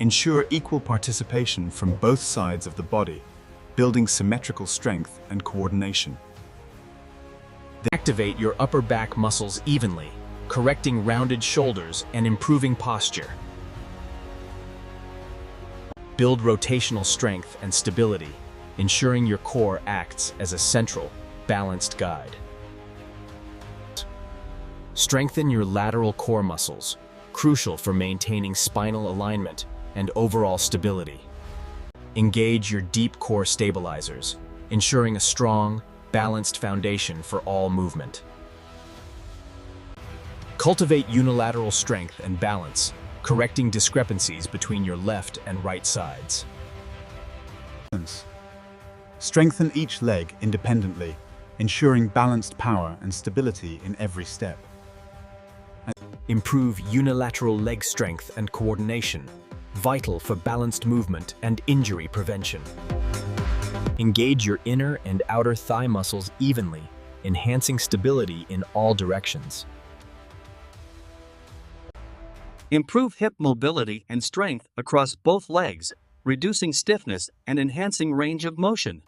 Ensure equal participation from both sides of the body, building symmetrical strength and coordination. Activate your upper back muscles evenly, correcting rounded shoulders and improving posture. Build rotational strength and stability, ensuring your core acts as a central, balanced guide. Strengthen your lateral core muscles, crucial for maintaining spinal alignment and overall stability. Engage your deep core stabilizers, ensuring a strong, balanced foundation for all movement. Cultivate unilateral strength and balance, correcting discrepancies between your left and right sides. Strengthen each leg independently, ensuring balanced power and stability in every step. Improve unilateral leg strength and coordination, vital for balanced movement and injury prevention. Engage your inner and outer thigh muscles evenly, enhancing stability in all directions. Improve hip mobility and strength across both legs, reducing stiffness and enhancing range of motion.